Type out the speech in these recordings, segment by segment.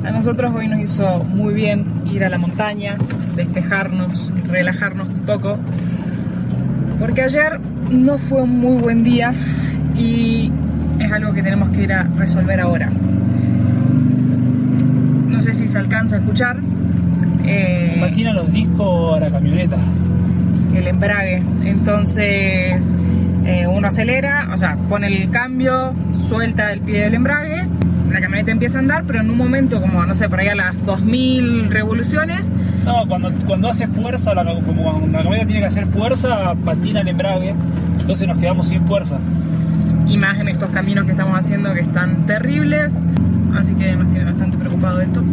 A nosotros hoy nos hizo muy bien ir a la montaña, despejarnos, relajarnos un poco, porque ayer no fue un muy buen día y es algo que tenemos que ir a resolver ahora. No sé si se alcanza a escuchar. Patina los discos a la camioneta. El embrague. Entonces uno acelera, o sea, pone el cambio, suelta el pie del embrague, la camioneta empieza a andar, pero en un momento como, no sé, por ahí a las 2000 revoluciones. No, cuando hace fuerza, como cuando la camioneta tiene que hacer fuerza, patina el embrague, entonces nos quedamos sin fuerza. Y más en estos caminos que estamos haciendo que están terribles, así que nos tiene bastante preocupado esto.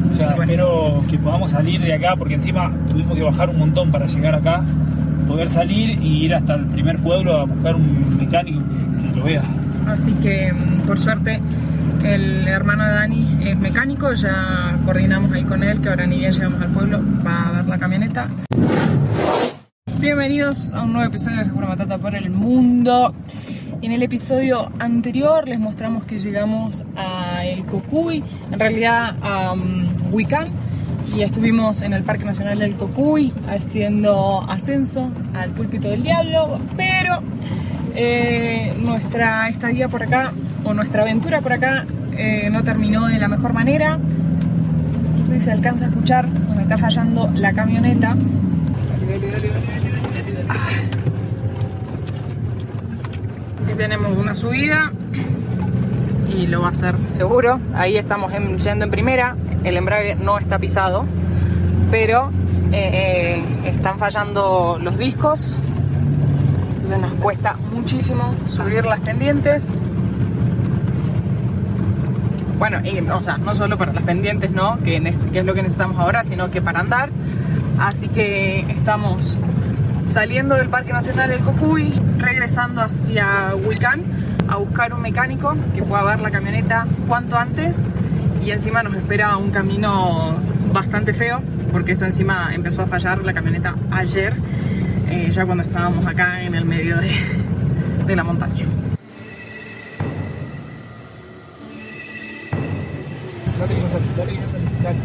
O sea, bueno, espero que podamos salir de acá, porque encima tuvimos que bajar un montón para llegar acá, poder salir y ir hasta el primer pueblo a buscar un mecánico que lo vea. Así que, por suerte, el hermano de Dani es mecánico, ya coordinamos ahí con él, que ahora ni bien llegamos al pueblo, va a ver la camioneta. Bienvenidos a un nuevo episodio de Hakuna Matata por el mundo. En el episodio anterior les mostramos que llegamos a El Cocuy, en realidad a Huicán, y estuvimos en el Parque Nacional del Cocuy haciendo ascenso al Púlpito del Diablo, pero nuestra estadía por acá, o nuestra aventura por acá, no terminó de la mejor manera. No sé si se alcanza a escuchar, nos está fallando la camioneta. Aquí tenemos una subida y lo va a hacer seguro. Ahí estamos yendo en primera, el embrague no está pisado, pero están fallando los discos, entonces nos cuesta muchísimo subir las pendientes. Bueno, o sea, no solo para las pendientes, ¿no? Que es lo que necesitamos ahora, sino que para andar. Así que estamos saliendo del Parque Nacional del Cocuy, regresando hacia Huicán a buscar un mecánico que pueda ver la camioneta cuanto antes, y encima nos espera un camino bastante feo, porque esto encima empezó a fallar la camioneta ayer, ya cuando estábamos acá en el medio de la montaña. Dale.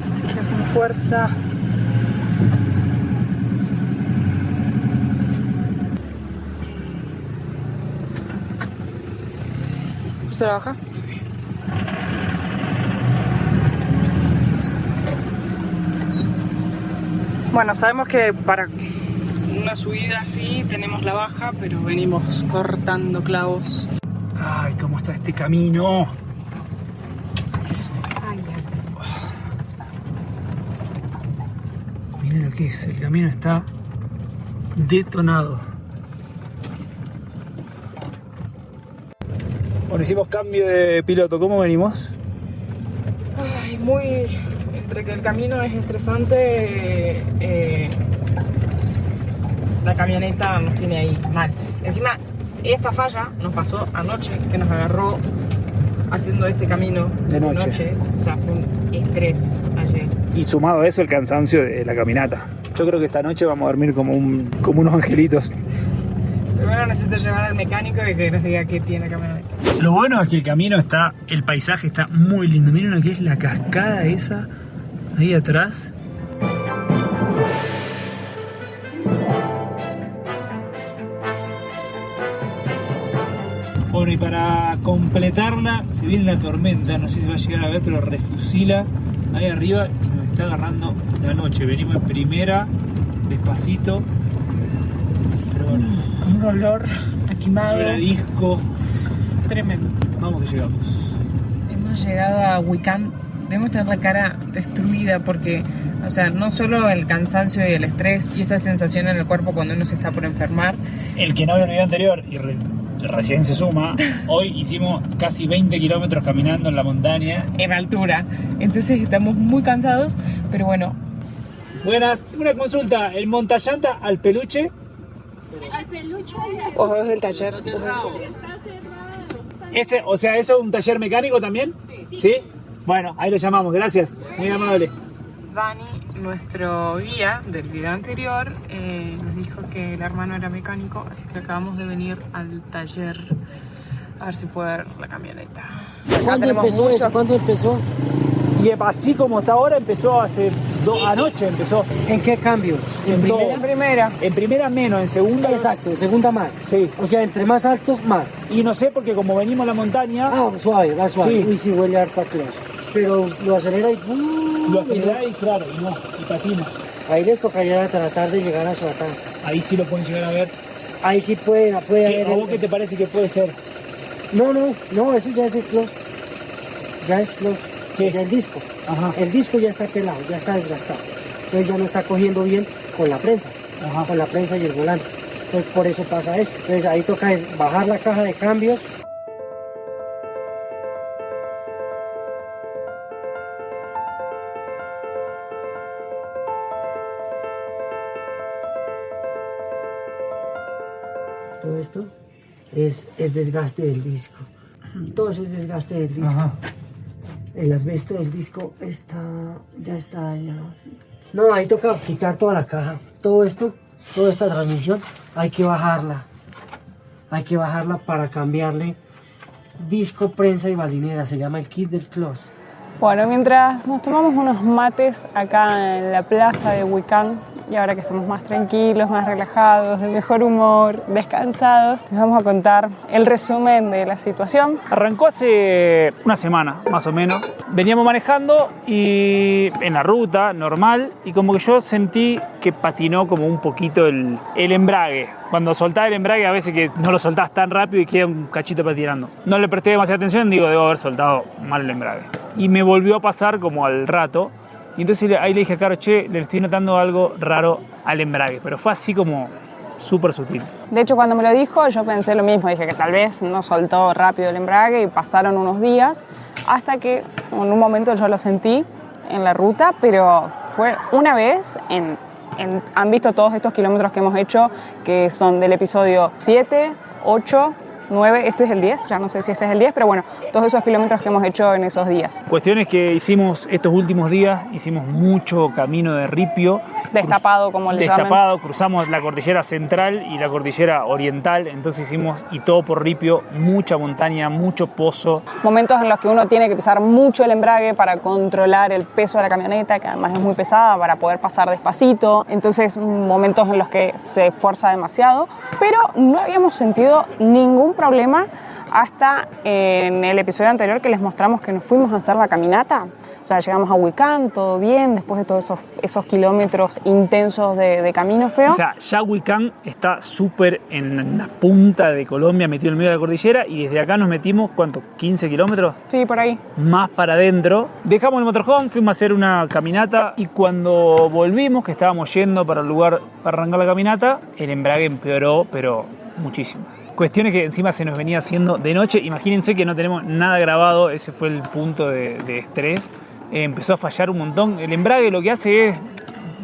Así que hacen fuerza. ¿Se la baja? Sí. Bueno, sabemos que para una subida así tenemos la baja, pero venimos cortando clavos. Ay, cómo está este camino. Miren lo que es, el camino está detonado. Bueno, hicimos cambio de piloto, ¿cómo venimos? Ay, muy... Entre que el camino es estresante, la camioneta nos tiene ahí mal. Encima, esta falla nos pasó anoche, que nos agarró haciendo este camino de noche. O sea, fue un estrés ayer. Y sumado a eso, el cansancio de la caminata. Yo creo que esta noche vamos a dormir como unos angelitos. Primero necesito llevar al mecánico y que nos diga qué tiene la camioneta. Lo bueno es que el camino está, el paisaje está muy lindo. Miren lo que es la cascada esa ahí atrás. Bueno, y para completarla, se viene la tormenta, no sé si va a llegar a ver, pero refusila ahí arriba y nos está agarrando la noche. Venimos en primera, despacito, pero bueno. Un olor a quemado. El disco. Tremendo. Vamos que llegamos. Hemos llegado a Huicán. Debemos tener la cara destruida porque, o sea, no solo el cansancio y el estrés y esa sensación en el cuerpo cuando uno se está por enfermar. El que no vio el video anterior y recién se suma, hoy hicimos casi 20 kilómetros caminando en la montaña. En altura. Entonces estamos muy cansados, pero bueno. Buenas, una consulta. ¿El montallanta al peluche Ojo, es el taller. O sea, ¿eso es un taller mecánico también? Sí. Bueno, ahí lo llamamos, gracias. Muy amable. Dani, nuestro guía del video anterior, nos dijo que el hermano era mecánico, así que acabamos de venir al taller a ver si puede ver la camioneta. ¿Cuándo empezó eso? ¿Cuándo empezó? Y así como está ahora, empezó anoche empezó. ¿En qué cambios? ¿En primera? En primera. En primera menos, en segunda. Exacto, en segunda más. Sí. O sea, entre más altos, más. Y no sé, porque como venimos a la montaña. Ah, suave, va suave. Sí. Uy, sí, huele harto a clutch. Pero lo acelera y... Lo acelera y claro, y patina. Ahí les tocaría tratar de llegar a Suatán. Ahí sí lo pueden llegar a ver. Ahí sí puede haber... ¿A vos qué te parece que puede ser? No, eso ya es el clutch. Ya es clutch. ¿Qué? Ya el disco. Ajá. El disco ya está pelado, ya está desgastado. Entonces ya no está cogiendo bien con la prensa. Ajá. Con la prensa y el volante. Entonces por eso pasa eso. Entonces ahí toca es bajar la caja de cambios. Todo esto es desgaste del disco. Todo eso es desgaste del disco. Ajá. El asbesto del disco ya está dañado. ¿Sí? No, ahí toca quitar toda la caja. Todo esto, toda esta transmisión, hay que bajarla. Hay que bajarla para cambiarle disco, prensa y balinera. Se llama el kit del clutch. Bueno, mientras nos tomamos unos mates acá en la plaza de Huicán, y ahora que estamos más tranquilos, más relajados, de mejor humor, descansados, les vamos a contar el resumen de la situación. Arrancó hace una semana, más o menos. Veníamos manejando y en la ruta, normal, y como que yo sentí que patinó como un poquito el embrague. Cuando soltás el embrague, a veces que no lo soltás tan rápido y queda un cachito patinando. No le presté demasiada atención, digo, debo haber soltado mal el embrague. Y me volvió a pasar como al rato. Y entonces ahí le dije a Caro, che, le estoy notando algo raro al embrague. Pero fue así como súper sutil. De hecho, cuando me lo dijo, yo pensé lo mismo. Dije que tal vez no soltó rápido el embrague y pasaron unos días hasta que en un momento yo lo sentí en la ruta, pero fue una vez han visto todos estos kilómetros que hemos hecho, que son del episodio 7, 8, 9, este es el 10, ya no sé si este es el 10, pero bueno, todos esos kilómetros que hemos hecho en esos días. Cuestiones que hicimos estos últimos días, hicimos mucho camino de ripio. Destapado, como le llaman. Destapado, cruzamos la cordillera central y la cordillera oriental, entonces hicimos, y todo por ripio, mucha montaña, mucho pozo. Momentos en los que uno tiene que pisar mucho el embrague para controlar el peso de la camioneta, que además es muy pesada, para poder pasar despacito. Entonces, momentos en los que se esfuerza demasiado, pero no habíamos sentido ningún problema hasta en el episodio anterior que les mostramos que nos fuimos a hacer la caminata. O sea, llegamos a Huicán, todo bien, después de todos esos kilómetros intensos de camino feo. O sea, ya Huicán está súper en la punta de Colombia, metido en el medio de la cordillera, y desde acá nos metimos, ¿cuánto? ¿15 kilómetros? Sí, por ahí. Más para adentro. Dejamos el motorhome, fuimos a hacer una caminata, y cuando volvimos, que estábamos yendo para el lugar para arrancar la caminata, el embrague empeoró, pero muchísimo. Cuestiones que encima se nos venía haciendo de noche. Imagínense que no tenemos nada grabado, ese fue el punto de estrés. Empezó a fallar un montón. El embrague lo que hace es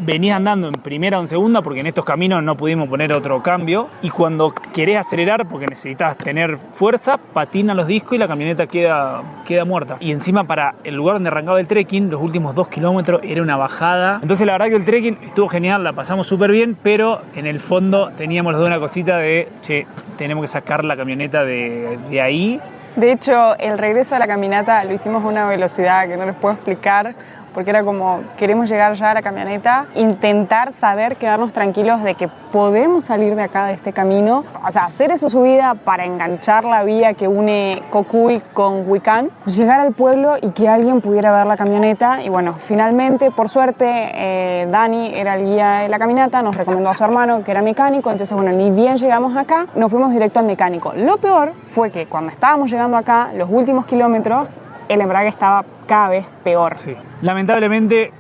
venís andando en primera o en segunda, porque en estos caminos no pudimos poner otro cambio, y cuando querés acelerar porque necesitas tener fuerza, patina los discos y la camioneta queda muerta. Y encima, para el lugar donde arrancaba el trekking, los últimos 2 kilómetros era una bajada. Entonces la verdad que el trekking estuvo genial, la pasamos súper bien, pero en el fondo teníamos los dos una cosita de, che, tenemos que sacar la camioneta de ahí. De hecho, el regreso de la caminata lo hicimos a una velocidad que no les puedo explicar, porque era como, queremos llegar ya a la camioneta, intentar saber, quedarnos tranquilos de que podemos salir de acá, de este camino, o sea, hacer esa subida para enganchar la vía que une Cocuy con Huicán, llegar al pueblo y que alguien pudiera ver la camioneta. Y bueno, finalmente, por suerte, Dani era el guía de la caminata, nos recomendó a su hermano que era mecánico, entonces bueno, ni bien llegamos acá, nos fuimos directo al mecánico. Lo peor fue que cuando estábamos llegando acá, los últimos kilómetros, el embrague estaba cada vez peor. Sí. Lamentablemente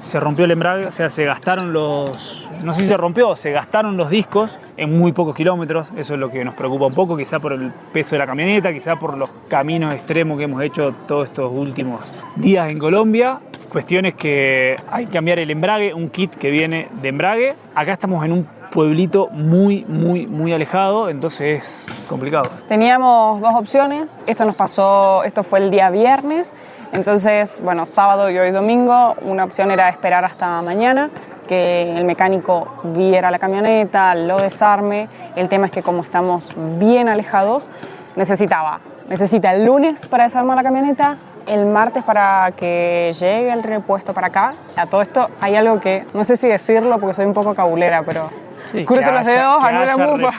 se rompió el embrague, o sea, se gastaron los... No sé si se rompió, se gastaron los discos en muy pocos kilómetros. Eso es lo que nos preocupa un poco, quizá por el peso de la camioneta, quizá por los caminos extremos que hemos hecho todos estos últimos días en Colombia. Cuestión es que hay que cambiar el embrague, un kit que viene de embrague. Acá estamos en un pueblito muy, muy, muy alejado, entonces es complicado. Teníamos dos opciones. Esto fue el día viernes. Entonces, bueno, sábado y hoy domingo, una opción era esperar hasta mañana, que el mecánico viera la camioneta, lo desarme. El tema es que como estamos bien alejados, necesita el lunes para desarmar la camioneta, el martes para que llegue el repuesto para acá. A todo esto hay algo que, no sé si decirlo porque soy un poco cabulera, pero Sí, cruzo los dedos, anula mufa.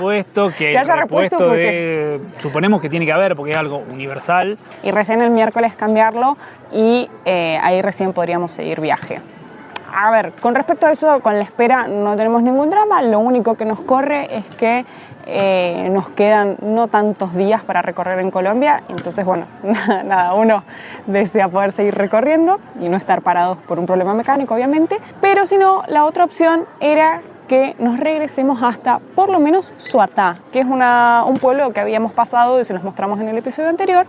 Que haya repuesto suponemos que tiene que haber porque es algo universal. Y recién el miércoles cambiarlo y ahí recién podríamos seguir viaje. A ver, con respecto a eso, con la espera no tenemos ningún drama. Lo único que nos corre es que nos quedan no tantos días para recorrer en Colombia. Entonces, bueno, nada, uno desea poder seguir recorriendo y no estar parados por un problema mecánico, obviamente. Pero si no, la otra opción era que nos regresemos hasta por lo menos Suatá, que es un pueblo que habíamos pasado y se los mostramos en el episodio anterior.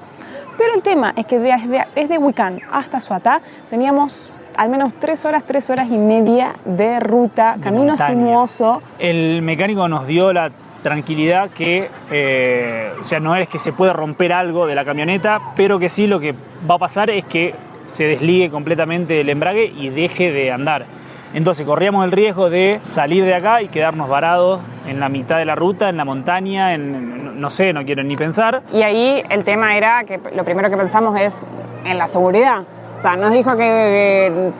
Pero el tema es que desde Huicán hasta Suatá teníamos al menos 3 horas y media de ruta, camino montaña. sinuoso. El mecánico nos dio la tranquilidad que, o sea, no es que se puede romper algo de la camioneta, pero que sí lo que va a pasar es que se desligue completamente el embrague y deje de andar. Entonces corríamos el riesgo de salir de acá y quedarnos varados en la mitad de la ruta, en la montaña, no sé, no quiero ni pensar. Y ahí el tema era que lo primero que pensamos es en la seguridad. O sea, nos dijo que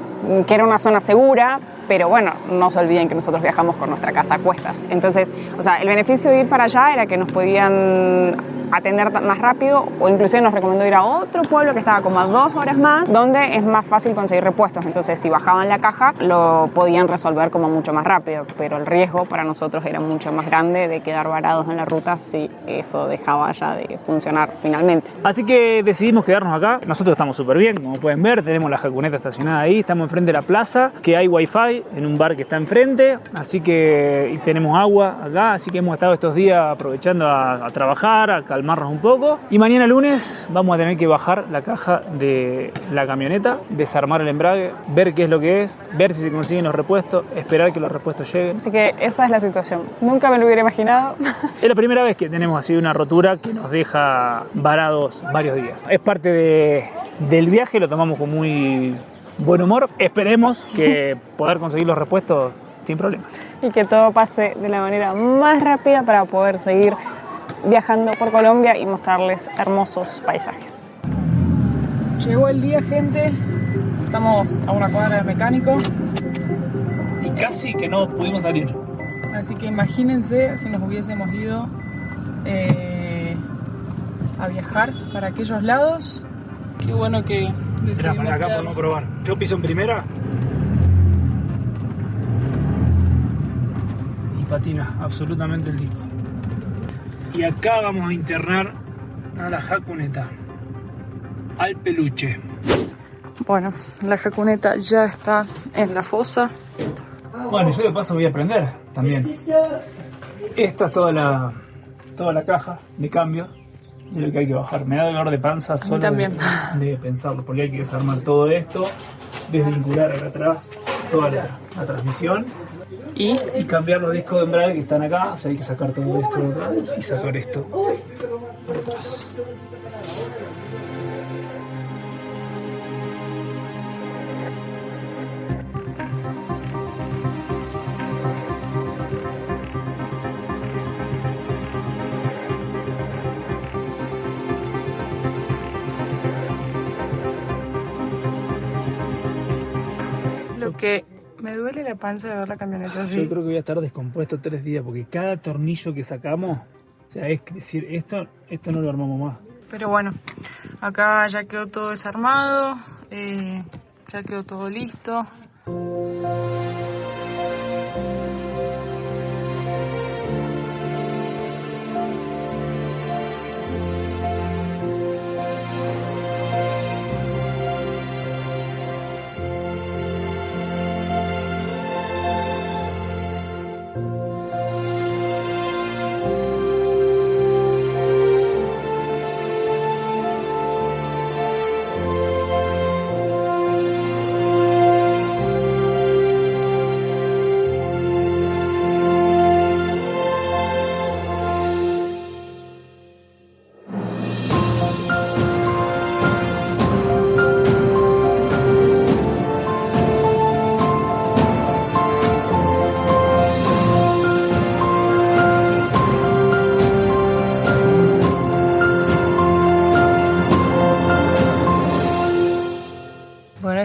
era una zona segura, pero bueno, no se olviden que nosotros viajamos con nuestra casa a cuestas. Entonces, o sea, el beneficio de ir para allá era que nos podían atender más rápido, o inclusive nos recomendó ir a otro pueblo que estaba como a 2 horas más, donde es más fácil conseguir repuestos. Entonces, si bajaban la caja, lo podían resolver como mucho más rápido, pero el riesgo para nosotros era mucho más grande de quedar varados en la ruta si eso dejaba ya de funcionar finalmente. Así que decidimos quedarnos acá. Nosotros estamos súper bien, como pueden ver, tenemos la jacuneta estacionada ahí, estamos enfrente de la plaza, que hay wifi en un bar que está enfrente, así que y tenemos agua acá, así que hemos estado estos días aprovechando a trabajar, a calmarnos un poco, y mañana lunes vamos a tener que bajar la caja de la camioneta, desarmar el embrague, ver qué es lo que es, ver si se consiguen los repuestos, esperar que los repuestos lleguen. Así que esa es la situación. Nunca me lo hubiera imaginado. Es la primera vez que tenemos así una rotura que nos deja varados varios días. Es parte del viaje, lo tomamos con muy buen humor. Esperemos que poder conseguir los repuestos sin problemas. Y que todo pase de la manera más rápida para poder seguir viajando por Colombia y mostrarles hermosos paisajes. Llegó el día, gente. Estamos a una cuadra del mecánico. Y casi que no pudimos salir. Así que imagínense si nos hubiésemos ido a viajar para aquellos lados. Qué bueno que decidimos. Espera, para acá podemos probar. Yo piso en primera. Y patina absolutamente el disco. Y acá vamos a internar a la jacuneta, al peluche. Bueno, la jacuneta ya está en la fosa. Bueno, yo de paso voy a aprender también. Esta es toda la caja de cambio de lo que hay que bajar. Me da dolor de panza solo también. de pensarlo, porque hay que desarmar todo esto, desvincular acá atrás toda la transmisión y cambiar los discos de embrague que están acá. O sea, hay que sacar todo esto de acá y sacar esto por atrás. Lo que me duele la panza de ver la camioneta así. Yo creo que voy a estar descompuesto 3 días porque cada tornillo que sacamos, o sea, es decir, esto no lo armamos más. Pero bueno, acá ya quedó todo desarmado, ya quedó todo listo.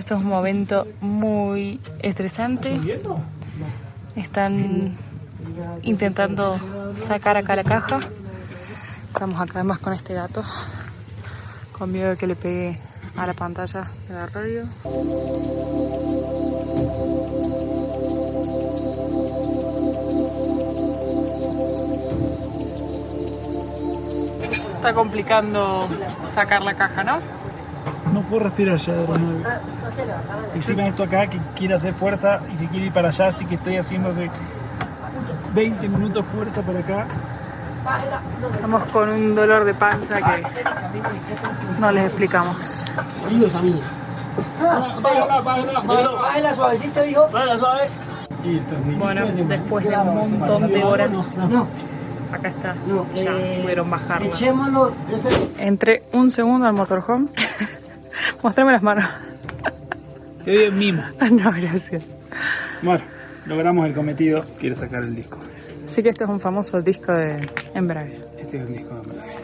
Esto es un momento muy estresante. Están intentando sacar acá la caja. Estamos acá además con este gato, con miedo de que le pegue a la pantalla de la radio. Está complicando sacar la caja, ¿no? No puedo respirar ya de nuevo. Encima esto acá que quiere hacer fuerza y si quiere ir para allá, así que estoy haciendo hace 20 minutos fuerza para acá. Estamos con un dolor de panza que no les explicamos. Amigos, amigos. Bájala suavecito, hijo. Bájala suave. Bueno, después de un montón de horas, No, acá está. no. Ya pudieron bajarla. Echémoslo. Entré un segundo al motorhome. Mostrame las manos. Te doy el mimo. No, gracias. Bueno, logramos el cometido. Quiero sacar el disco. Sí que esto es un famoso disco de embrague. Este es el disco de embrague.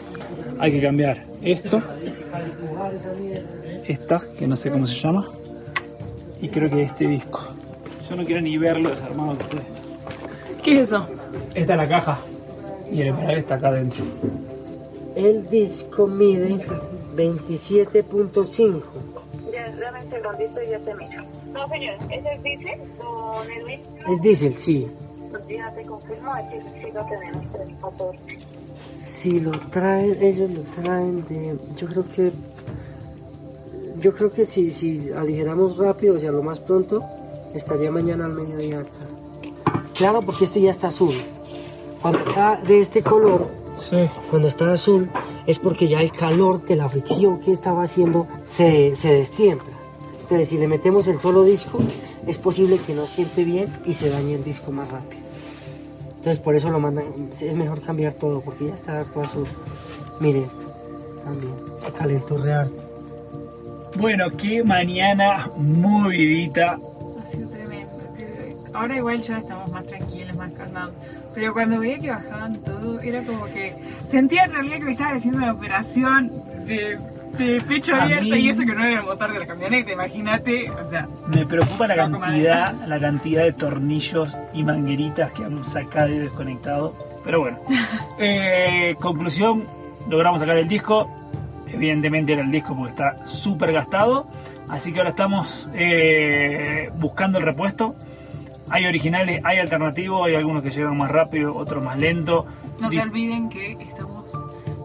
Hay que cambiar esto. Esta, que no sé cómo se llama. Y creo que este disco. Yo no quiero ni verlo desarmado que esté. ¿Qué es eso? Esta es la caja. Y el embrague está acá adentro. El disco mide 27.5. Ya, dame un segundito y ya te miro. No, señor, ¿ese es diésel o Nelly? Es diésel, sí. Pues ya te confirmo, es que sí lo tenemos 314. Si lo traen, ellos lo traen de... Yo creo que si aligeramos rápido, o sea, lo más pronto, estaría mañana al mediodía acá. Claro, porque esto ya está azul. Cuando está de este color, Sí. cuando está azul, es porque ya el calor de la fricción que estaba haciendo se destiempla. Entonces, si le metemos el solo disco, es posible que no siente bien y se dañe el disco más rápido. Entonces, por eso lo mandan, es mejor cambiar todo, porque ya está harto azul. Mire esto, también, se calentó re harto. Bueno, qué mañana movidita. Ha sido tremendo. Ahora igual ya estamos más tranquilos, más calmados. Pero cuando veía que bajaban todo, era como que sentía en realidad que me estaban haciendo una operación de pecho abierto y eso que no era el motor de la camioneta, imagínate, o sea. Me preocupa la cantidad de tornillos y mangueritas que han sacado y desconectado. Pero bueno, conclusión, logramos sacar el disco. Evidentemente era el disco porque está súper gastado. Así que ahora estamos buscando el repuesto. Hay originales, hay alternativos, hay algunos que llegan más rápido, otros más lento. No se olviden que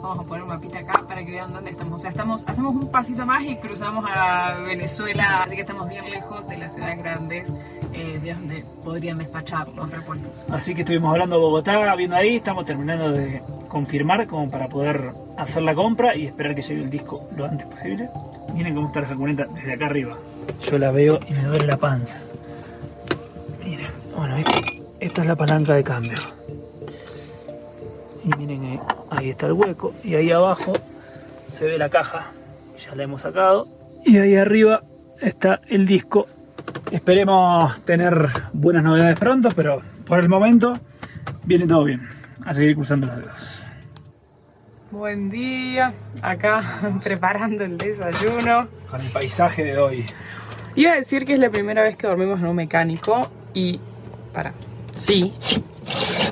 vamos a poner un mapita acá para que vean dónde estamos. O sea, hacemos un pasito más y cruzamos a Venezuela, así que estamos bien lejos de las ciudades grandes, de donde podrían despachar los repuestos. Así que estuvimos hablando de Bogotá, viendo ahí, estamos terminando de confirmar como para poder hacer la compra y esperar que llegue el disco lo antes posible. Miren cómo está la camioneta desde acá arriba. Yo la veo y me duele la panza. Mira, bueno, esta es la palanca de cambio. Y miren, ahí está el hueco. Y ahí abajo se ve la caja. Ya la hemos sacado. Y ahí arriba está el disco. Esperemos tener buenas novedades pronto, pero por el momento viene todo bien. A seguir cruzando los dedos. Buen día, acá preparando el desayuno. Con el paisaje de hoy. Iba a decir que es la primera vez que dormimos en un mecánico y... Sí,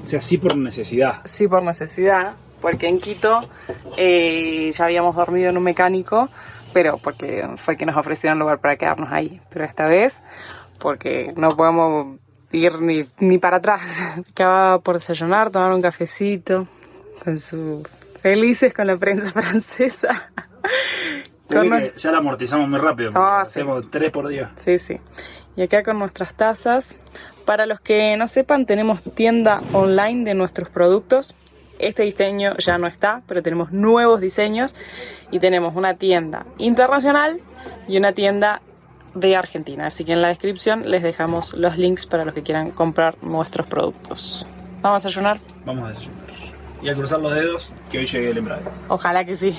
O sea, sí por necesidad. sí por necesidad, porque en Quito ya habíamos dormido en un mecánico, pero porque fue que nos ofrecieron lugar para quedarnos ahí. Pero esta vez, porque no podemos ir ni para atrás. Acababa por desayunar, tomar un cafecito, felices con la prensa francesa. Ya la amortizamos muy rápido. Ah, sí. Hacemos 3 por día. Sí, sí. Y acá con nuestras tazas. Para los que no sepan, tenemos tienda online de nuestros productos. Este diseño ya no está, pero tenemos nuevos diseños. Y tenemos una tienda internacional y una tienda de Argentina. Así que en la descripción les dejamos los links para los que quieran comprar nuestros productos. ¿Vamos a desayunar? Vamos a desayunar. Y a cruzar los dedos, que hoy llegue el embrague. Ojalá que sí.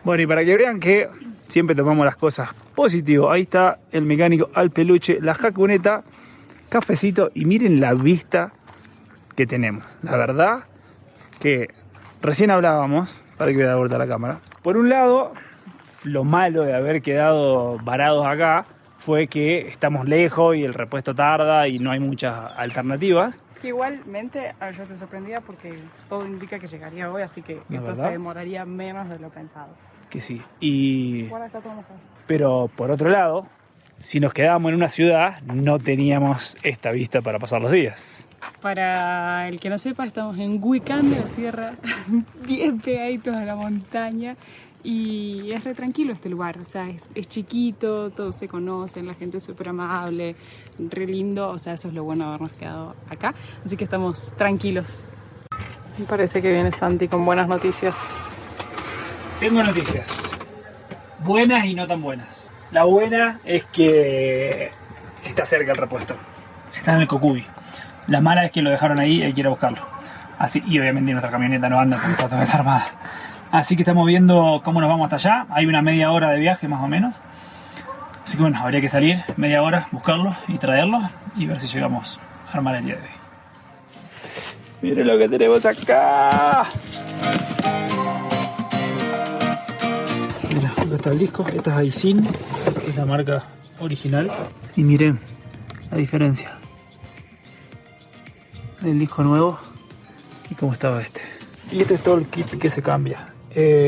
Bueno, y para que vean que siempre tomamos las cosas positivo. Ahí está el mecánico al peluche, la jacuneta, cafecito y miren la vista que tenemos. La verdad que recién hablábamos, para que voy a dar vuelta a la cámara. Por un lado, lo malo de haber quedado varados acá, fue que estamos lejos y el repuesto tarda y no hay muchas alternativas. Que igualmente, yo estoy sorprendida porque todo indica que llegaría hoy, así que ¿La esto verdad? se demoraría menos de lo pensado. Que sí. Y... Igual está todo mojado. Pero por otro lado, si nos quedábamos en una ciudad, no teníamos esta vista para pasar los días. Para el que no sepa, estamos en Huicán de la Sierra, bien pegaditos a la montaña. Y es re tranquilo este lugar, o sea, es chiquito, todos se conocen, la gente es súper amable, re lindo, o sea, eso es lo bueno de habernos quedado acá, así que estamos tranquilos. Me parece que viene Santi con buenas noticias. Tengo noticias. Buenas y no tan buenas. La buena es que está cerca el repuesto. Está en el Cocuy. La mala es que lo dejaron ahí y hay que ir a buscarlo. Así, y obviamente nuestra camioneta no anda porque está toda desarmada. Así que estamos viendo cómo nos vamos hasta allá. Hay una media hora de viaje más o menos. Así que bueno, habría que salir media hora, buscarlo y traerlo y ver si llegamos a armar el día de hoy. Miren lo que tenemos acá. Mira, acá está el disco. Esta es Aisin, que es la marca original. Y miren la diferencia del disco nuevo y cómo estaba este. Y este es todo el kit que se cambia.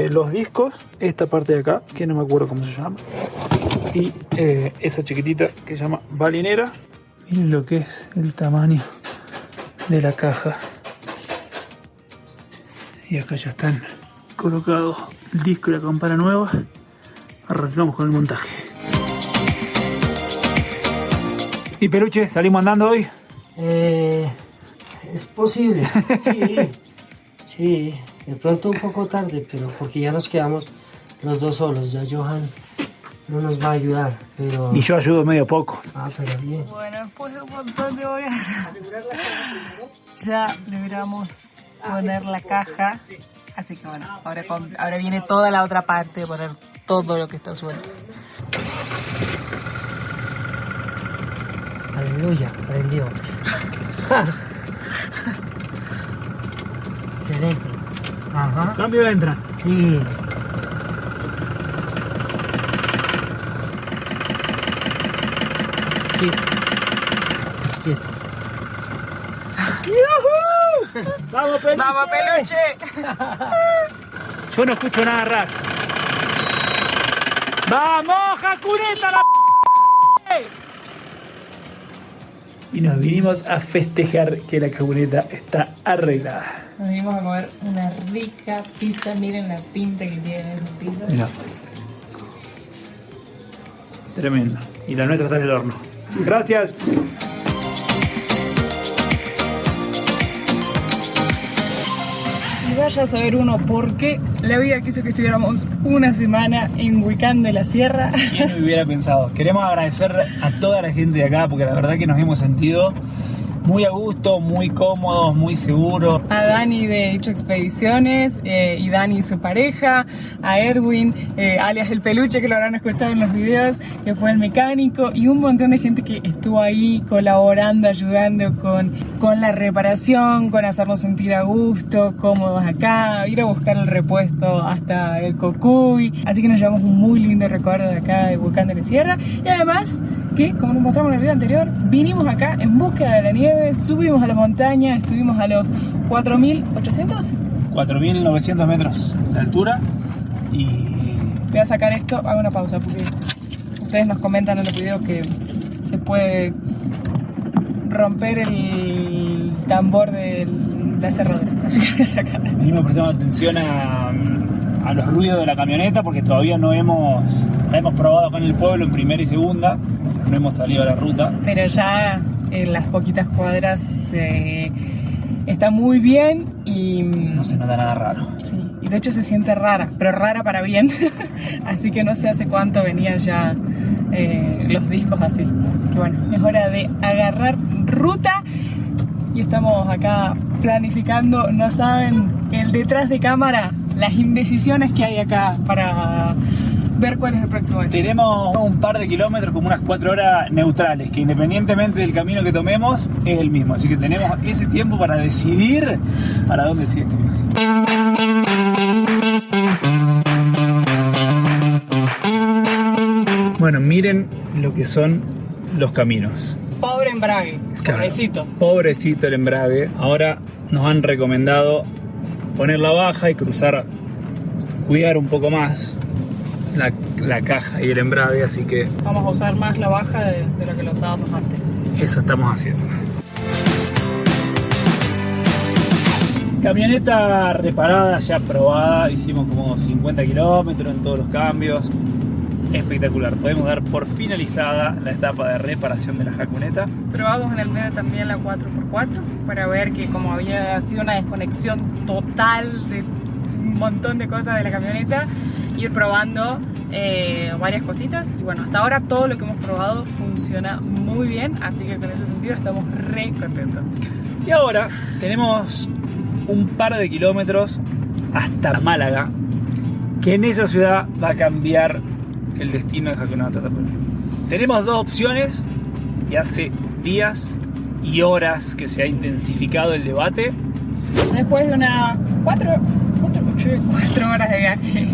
Los discos, esta parte de acá, que no me acuerdo cómo se llama, y esa chiquitita que se llama balinera. Miren lo que es el tamaño de la caja. Y acá ya están colocados el disco y la campana nueva. Arrancamos con el montaje. ¿Y Peluche, salimos andando hoy? Es posible, sí. Sí, de pronto un poco tarde, pero porque ya nos quedamos los dos solos, ya Johan no nos va a ayudar, pero... Y yo ayudo medio poco. Ah, pero bien. Bueno, después de un montón de horas ya logramos poner la caja, así que bueno, ahora viene toda la otra parte de poner todo lo que está suelto. Aleluya, prendió. Excelente. Ajá. Cambio de entrada. Sí. Sí. Quieto. ¡Vamos, Peluche! ¡Vamos, Peluche! Yo no escucho nada raro. ¡Vamos, Jacuneta, la Y nos vinimos a festejar que la camioneta está arreglada. Nos vinimos a comer una rica pizza, miren la pinta que tiene esa pizza. Mira. Tremendo. Y la nuestra está en el horno. Gracias. Y vaya a saber uno por qué la vida quiso que estuviéramos una semana en Huicán de la Sierra. ¿Quién lo hubiera pensado? Queremos agradecer a toda la gente de acá porque la verdad que nos hemos sentido muy a gusto, muy cómodos, muy seguros. A Dani de Hecho Expediciones y Dani y su pareja, a Edwin, alias el Peluche, que lo habrán escuchado en los videos, que fue el mecánico, y un montón de gente que estuvo ahí colaborando, ayudando con la reparación, con hacernos sentir a gusto, cómodos acá, ir a buscar el repuesto hasta el Cocuy. Así que nos llevamos un muy lindo recuerdo de acá de Huicán de la Sierra, y además que, como nos mostramos en el video anterior, vinimos acá en búsqueda de la nieve, subimos a la montaña, estuvimos a los 4.800. 4.900 metros de altura y... Voy a sacar esto, hago una pausa porque ustedes nos comentan en los videos que se puede romper el tambor de la cerradura, así que voy a sacar. Venimos prestando atención a los ruidos de la camioneta porque todavía la hemos probado acá en el pueblo en primera y segunda, no hemos salido a la ruta. Pero ya en las poquitas cuadras está muy bien y... No se nota nada raro. Sí, y de hecho se siente rara, pero rara para bien. Así que no sé hace cuánto venían ya los discos así. Así que bueno, es hora de agarrar ruta y estamos acá planificando. No saben el detrás de cámara, las indecisiones que hay acá para ver cuál es el próximo destino. Tenemos un par de kilómetros, como unas 4 horas neutrales, que independientemente del camino que tomemos, es el mismo. Así que tenemos ese tiempo para decidir para dónde sigue este viaje. Bueno, miren lo que son los caminos. Pobre embrague, Claro, pobrecito. pobrecito el embrague. Ahora nos han recomendado poner la baja y cruzar, cuidar un poco más la caja y el embrague, así que Vamos a usar más la baja de lo que lo usábamos antes. eso estamos haciendo. Camioneta reparada, ya probada, hicimos como 50 kilómetros en todos los cambios. Espectacular, podemos dar por finalizada la etapa de reparación de la jacuneta. Probamos en el medio también la 4x4 para ver que como había sido una desconexión total de un montón de cosas de la camioneta, ir probando varias cositas y bueno, hasta ahora todo lo que hemos probado funciona muy bien, así que con ese sentido estamos re contentos. Y ahora tenemos un par de kilómetros hasta Málaga, que en esa ciudad va a cambiar el destino de Hakuna Matata. Tenemos dos opciones y hace días y horas que se ha intensificado el debate. Después de unas 4 horas de viaje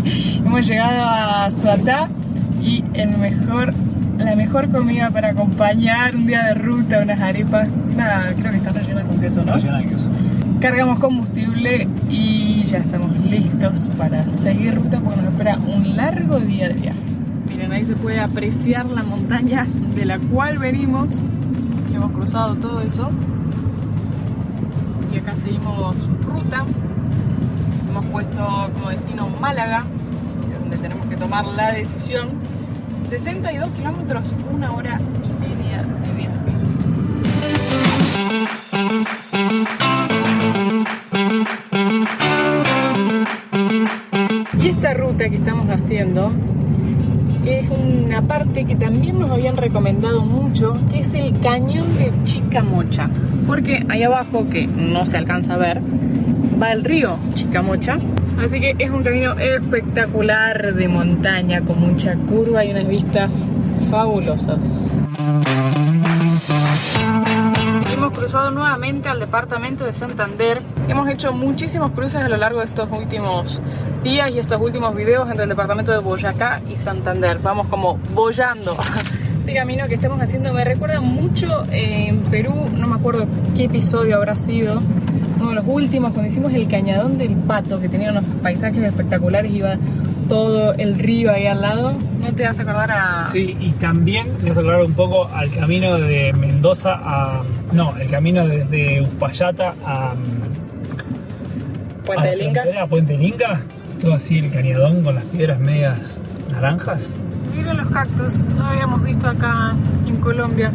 hemos llegado a Suatá y la mejor comida para acompañar un día de ruta, unas arepas, encima creo que están rellenas con queso, ¿no? Cargamos combustible y ya estamos listos para seguir ruta porque nos espera un largo día de viaje. Miren, ahí se puede apreciar la montaña de la cual venimos y hemos cruzado todo eso. Y acá seguimos ruta. Hemos puesto como destino Málaga, donde tenemos que tomar la decisión. 62 kilómetros, 1 hora y media de viaje. Y esta ruta que estamos haciendo es una parte que también nos habían recomendado mucho, que es el cañón de Chicamocha, porque ahí abajo, que no se alcanza a ver, va el río Chicamocha, así que es un camino espectacular de montaña con mucha curva y unas vistas fabulosas. Hemos cruzado nuevamente al departamento de Santander. Hemos hecho muchísimos cruces a lo largo de estos últimos días y estos últimos videos entre el departamento de Boyacá y Santander. Vamos como boyando. Este camino que estamos haciendo me recuerda mucho en Perú, no me acuerdo qué episodio habrá sido, uno de los últimos, cuando hicimos el Cañadón del Pato, que tenía unos paisajes espectaculares, iba todo el río ahí al lado. ¿No te vas a acordar a...? Sí, y también me vas a acordar un poco al camino de Mendoza a... No, el camino desde Uspallata a... Puente del Inca. A Puente del Inca. Todo así el cañadón con las piedras medias naranjas. Miren los cactus, no habíamos visto acá en Colombia.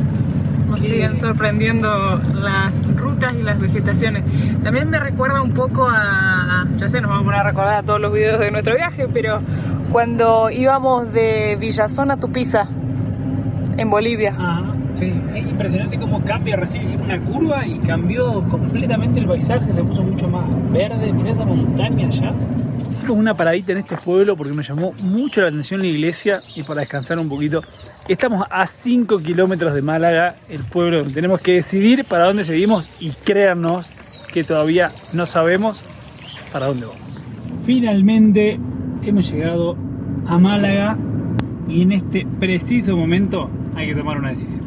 Nos siguen sorprendiendo las rutas y las vegetaciones. También me recuerda un poco a... Ya sé, nos vamos a poner a recordar a todos los videos de nuestro viaje, pero cuando íbamos de Villazón a Tupiza, en Bolivia. Ah, sí. Es impresionante cómo cambia. Recién hicimos una curva y cambió completamente el paisaje. Se puso mucho más verde. Mirá esa montaña allá. Hicimos una paradita en este pueblo porque me llamó mucho la atención la iglesia y para descansar un poquito. Estamos a 5 kilómetros de Málaga, el pueblo donde tenemos que decidir para dónde seguimos y créannos que todavía no sabemos para dónde vamos. Finalmente hemos llegado a Málaga y en este preciso momento hay que tomar una decisión.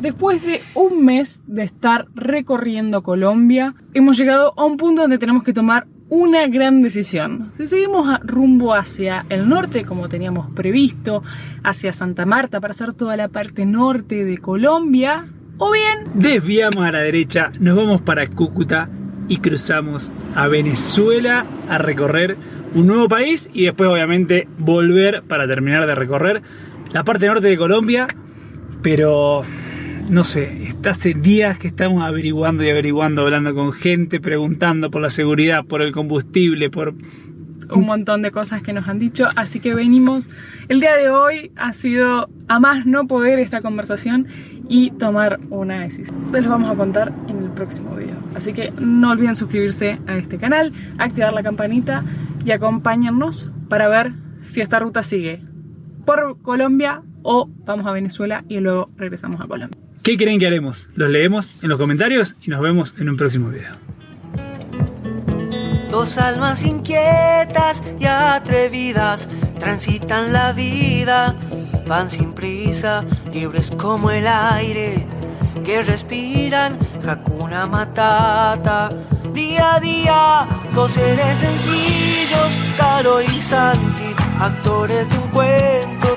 Después de un mes de estar recorriendo Colombia, hemos llegado a un punto donde tenemos que tomar una gran decisión. Si seguimos rumbo hacia el norte, como teníamos previsto, hacia Santa Marta para hacer toda la parte norte de Colombia, o bien desviamos a la derecha, nos vamos para Cúcuta y cruzamos a Venezuela a recorrer un nuevo país y después obviamente volver para terminar de recorrer la parte norte de Colombia. Pero no sé, hace días que estamos averiguando, hablando con gente, preguntando por la seguridad, por el combustible, por un montón de cosas que nos han dicho, así que venimos. El día de hoy ha sido a más no poder esta conversación y tomar una decisión. Les vamos a contar en el próximo video, así que no olviden suscribirse a este canal, activar la campanita y acompáñennos para ver si esta ruta sigue por Colombia o vamos a Venezuela y luego regresamos a Colombia. ¿Qué creen que haremos? Los leemos en los comentarios y nos vemos en un próximo video. Dos almas inquietas y atrevidas transitan la vida, van sin prisa, libres como el aire que respiran, Hakuna Matata. Día a día, dos seres sencillos, Caro y Santi, actores de un cuento.